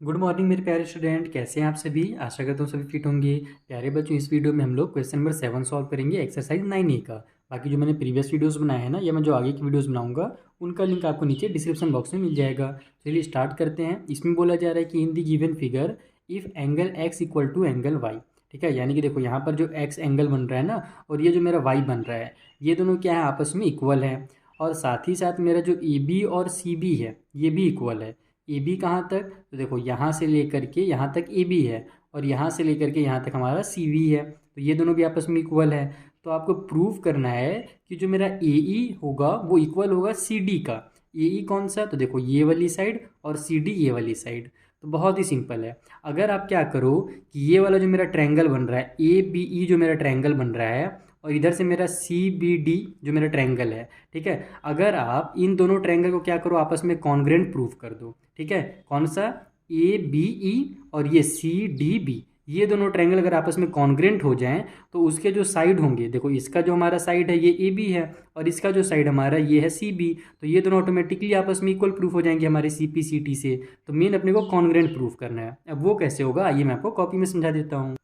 Good morning मेरे प्यारे student, कैसे हैं आप सभी। आशा करता हूँ सभी फिट होंगे। प्यारे बच्चों, इस वीडियो में हम लोग क्वेश्चन नंबर 7 सॉल्व करेंगे, एक्सरसाइज 9A का। बाकी जो मैंने प्रीवियस वीडियोस बनाए हैं ना, या मैं जो आगे की वीडियोस बनाऊंगा उनका लिंक आपको नीचे डिस्क्रिप्शन बॉक्स में मिल जाएगा। चलिए स्टार्ट करते हैं। इसमें बोला जा रहा है कि in the given figure if angle X equal to angle Y. ठीक है, यानी कि देखो यहाँ पर जो एक्स एंगल बन रहा है ना, और ये जो मेरा वाई बन रहा है, ये दोनों क्या है, आपस में इक्वल है। और साथ ही साथ मेरा जो ए बी और सी बी है, ये भी इक्वल है। ए बी कहाँ तक, तो देखो यहाँ से लेकर के यहाँ तक ए बी है, और यहाँ से लेकर के यहाँ तक हमारा सी बी है। तो ये दोनों भी आपस में इक्वल है। तो आपको प्रूव करना है कि जो मेरा ए ई होगा वो इक्वल होगा सी डी का। ए ई कौन सा, तो देखो ये वाली साइड, और सी डी ये वाली साइड। तो बहुत ही सिंपल है। अगर आप क्या करो कि ये वाला जो मेरा ट्रायंगल बन रहा है, ए बी ई जो मेरा ट्रायंगल बन रहा है, और इधर से मेरा सी बी डी जो मेरा ट्रायंगल है, ठीक है, अगर आप इन दोनों ट्रायंगल को क्या करो, आपस में कॉन्ग्रेंट प्रूफ कर दो। ठीक है, कौन सा, ए बी ई और ये सी डी बी, ये दोनों ट्रायंगल अगर आपस में कॉन्ग्रेंट हो जाएं तो उसके जो साइड होंगे, देखो इसका जो हमारा साइड है ये ए बी है, और इसका जो साइड हमारा ये है सी बी, तो ये दोनों ऑटोमेटिकली आपस में इक्वल प्रूफ हो जाएंगे हमारे सी पी सी टी से। तो मेन अपने को कॉन्ग्रेंट प्रूफ करना है। अब वो कैसे होगा, आइए मैं आपको कॉपी में समझा देता हूँ।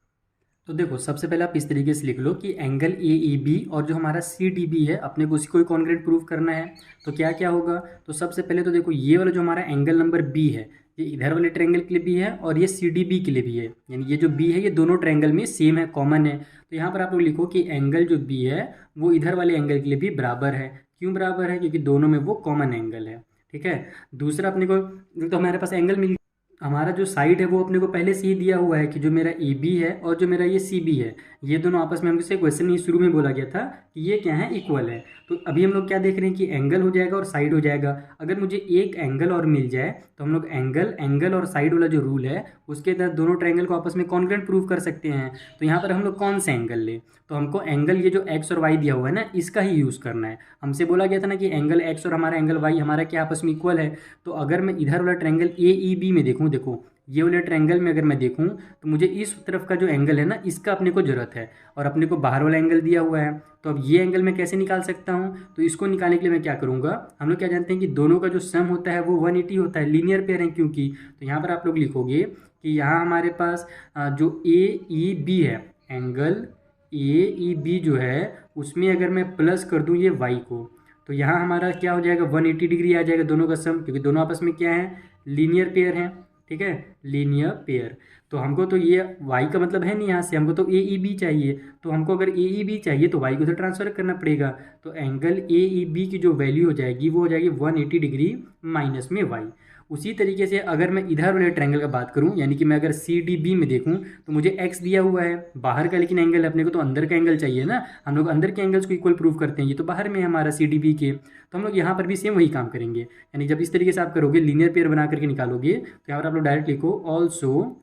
तो देखो सबसे पहले आप इस तरीके से लिख लो कि एंगल ए ई बी और जो हमारा सी डी बी है, अपने को उसी को कॉन्ग्रेंट प्रूफ करना है। तो क्या क्या होगा, तो सबसे पहले तो देखो ये वाला जो हमारा एंगल नंबर बी है, ये इधर वाले ट्रायंगल के लिए भी है और ये सी डी बी के लिए भी है। यानी ये जो बी है ये दोनों ट्रायंगल में सेम है, कॉमन है। तो यहाँ पर आप लोग लिखो कि एंगल जो बी है वो इधर वाले एंगल के लिए भी बराबर है। क्यों बराबर है, क्योंकि दोनों में वो कॉमन एंगल है। ठीक है, दूसरा अपने को, तो हमारे पास एंगल मिल, हमारा जो साइड है वो अपने को पहले से ही दिया हुआ है कि जो मेरा ए बी है और जो मेरा ये सी बी है, ये दोनों आपस में, हमसे क्वेश्चन में शुरू में बोला गया था कि ये क्या है, इक्वल है। तो अभी हम लोग क्या देख रहे हैं कि एंगल हो जाएगा और साइड हो जाएगा। अगर मुझे एक एंगल और मिल जाए तो हम लोग एंगल एंगल और साइड वाला जो रूल है उसके तहत दोनों ट्रायंगल को आपस में कॉन्ग्रेंट प्रूव कर सकते हैं। तो यहाँ पर हम लोग कौन सा एंगल ले, तो हमको एंगल ये जो एक्स और वाई दिया हुआ है ना, इसका ही यूज़ करना है। हमसे बोला गया था ना कि एंगल एक्स और हमारा एंगल वाई हमारा क्या आपस में इक्वल है। तो अगर मैं इधर वाला ट्रायंगल ए ई बी में देखूँ, देखो ये वाले ट्रायंगल में अगर मैं देखूं तो मुझे इस तरफ का जो एंगल है ना, इसका अपने को ज़रूरत है, और अपने को बाहर वाला एंगल दिया हुआ है। तो अब ये एंगल मैं कैसे निकाल सकता हूं, तो इसको निकालने के लिए मैं क्या करूंगा, हम लोग क्या जानते हैं कि दोनों का जो सम होता है वो 180 होता है, लीनियर पेयर है क्योंकि। तो यहाँ पर आप लोग लिखोगे कि यहाँ हमारे पास जो ए ई बी है, एंगल ए ई बी जो है उसमें अगर मैं प्लस कर दूँ ये वाई को, तो यहाँ हमारा क्या हो जाएगा, 180 डिग्री आ जाएगा दोनों का सम, क्योंकि दोनों आपस में क्या है, लीनियर पेयर है। ठीक है, लीनियर पेयर। तो हमको तो ये y का मतलब है नहीं, यहाँ से हमको तो ए ई बी चाहिए। तो हमको अगर ए ई बी चाहिए तो y को तो ट्रांसफर करना पड़ेगा। तो एंगल ए ई बी की जो वैल्यू हो जाएगी वो हो जाएगी 180 डिग्री माइनस में y। उसी तरीके से अगर मैं इधर वाले ट्रायंगल का बात करूं, यानी कि मैं अगर सी डी बी में देखूं तो मुझे x दिया हुआ है बाहर का, लेकिन एंगल है अपने को तो अंदर का एंगल चाहिए ना। हम लोग अंदर के एंगल्स को इक्वल प्रूव करते हैं, ये तो बाहर में है हमारा सी डी बी के। तो हम लोग यहाँ पर भी सेम वही काम करेंगे। यानी जब इस तरीके से आप करोगे, लीनियर पेयर बना करके निकालोगे, तो यहाँ पर आप लोग डायरेक्ट लिखो ऑल्सो।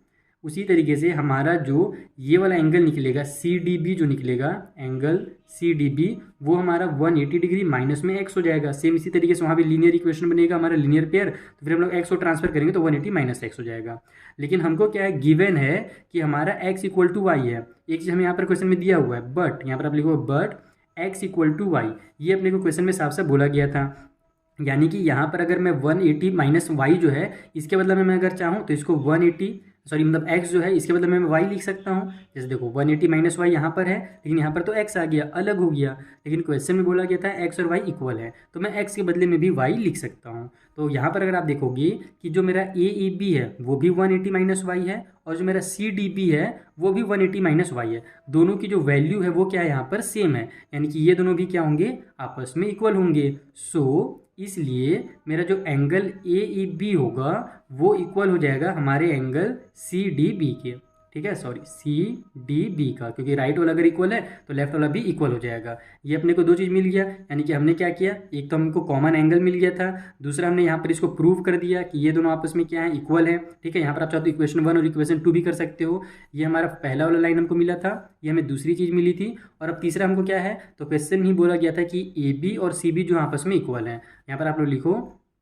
उसी तरीके से हमारा जो ये वाला एंगल निकलेगा सी डी बी, जो निकलेगा एंगल सी डी बी, वो हमारा 180 डिग्री माइनस में एक्स हो जाएगा। सेम इसी तरीके से वहाँ भी लीनियर इक्वेशन बनेगा हमारा, लीनियर पेयर। तो फिर हम लोग एक्स को ट्रांसफर करेंगे तो 180 माइनस एक्स हो जाएगा। लेकिन हमको क्या है, गिवन है कि हमारा एक्स इक्वल टू वाई है। एक चीज़ हमें यहाँ पर क्वेश्चन में दिया हुआ है, बट यहाँ पर आप लिखो but X equal to Y, ये अपने को क्वेश्चन में साफ साफ बोला गया था। यानी कि यहाँ पर अगर मैं 180 माइनस वाई जो है, इसके बदले में मैं अगर चाहूँ तो इसको 180, सॉरी मतलब x जो है इसके बदले में मैं y लिख सकता हूँ। जैसे देखो 180 माइनस वाई यहाँ पर है, लेकिन यहाँ पर तो x आ गया, अलग हो गया। लेकिन क्वेश्चन में बोला गया था x और y इक्वल है, तो मैं x के बदले में भी y लिख सकता हूँ। तो यहाँ पर अगर आप देखोगे कि जो मेरा ए ई बी है वो भी 180 माइनस वाई है, और जो मेरा सी डी बी है वो भी 180 माइनस वाई है। दोनों की जो वैल्यू है वो क्या है, यहाँ पर सेम है। यानी कि ये दोनों भी क्या होंगे, आपस में इक्वल होंगे। सो इसलिए मेरा जो एंगल ए ई बी होगा वो इक्वल हो जाएगा हमारे एंगल सी डी बी के। ठीक है, सॉरी सी डी बी का, क्योंकि राइट वाला अगर इक्वल है तो लेफ्ट वाला भी इक्वल हो जाएगा। ये अपने को दो चीज़ मिल गया। यानी कि हमने क्या किया, एक तो हमको कॉमन एंगल मिल गया था, दूसरा हमने यहाँ पर इसको प्रूव कर दिया कि ये दोनों आपस में क्या है, इक्वल है। ठीक है, यहाँ पर आप चाहो तो इक्वेशन 1 और इक्वेशन 2 भी कर सकते हो। ये हमारा पहला वाला लाइन हमको मिला था, ये हमें दूसरी चीज़ मिली थी। और अब तीसरा हमको क्या है, तो क्वेश्चन ही बोला गया था कि ए बी और सी बी जो आपस में इक्वल है। यहाँ पर आप लोग लिखो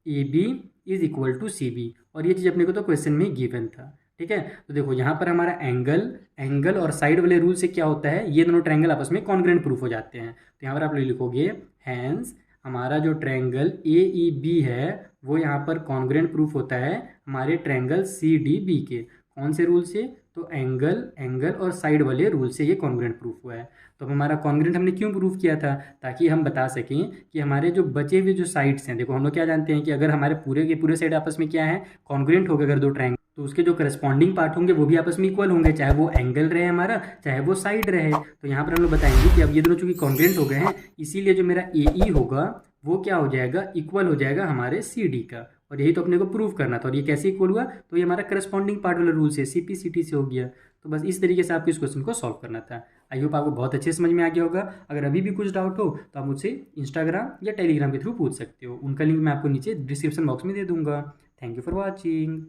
A B is equal to C B, और ये चीज़ अपने को तो क्वेश्चन में गिवन था। ठीक है, तो देखो यहाँ पर हमारा एंगल एंगल और साइड वाले रूल से क्या होता है, ये दोनों ट्रायंगल आपस में कॉन्ग्रेंट प्रूफ हो जाते हैं। तो यहाँ पर आप लोग लिखोगे हैंस हमारा जो ट्रायंगल ए ई बी है वो यहाँ पर कॉन्ग्रुएंट प्रूफ होता है हमारे ट्रायंगल सी डी बी के। कौन से रूल से? तो एंगल एंगल और साइड वाले रूल से ये कॉन्ग्रुएंट प्रूफ हुआ है। तो अब हमारा कॉन्ग्रुएंट हमने क्यों प्रूफ किया था? ताकि हम बता सकें कि हमारे जो बचे हुए जो साइड्स हैं, देखो हम लोग क्या जानते हैं कि अगर हमारे पूरे के पूरे साइड आपस में क्या है, कॉन्ग्रुएंट हो गए अगर दो ट्रायंगल, तो उसके जो करस्पॉन्डिंग पार्ट होंगे वो भी आपस में इक्वल होंगे, चाहे वो एंगल रहे हमारा चाहे वो साइड रहे। तो यहाँ पर हम लोग बताएंगे कि अब ये दोनों चूंकि कॉन्ग्रुएंट हो गए हैं, इसीलिए जो मेरा ए ई होगा वो क्या हो जाएगा, इक्वल हो जाएगा हमारे सी डी का। और यही तो अपने को प्रूव करना था। और ये कैसे इक्वल हुआ? तो ये हमारा करस्पॉन्डिंग पार्ट वाला रूल से CP/CT से हो गया। तो बस इस तरीके से आपको इस क्वेश्चन को सॉल्व करना था। आई होप आपको बहुत अच्छे समझ में आ गया होगा। अगर अभी भी कुछ डाउट हो तो आप मुझसे इंस्टाग्राम या टेलीग्राम के थ्रू पूछ सकते हो। उनका लिंक मैं आपको नीचे डिस्क्रिप्शन बॉक्स में दे दूंगा। Thank you for watching.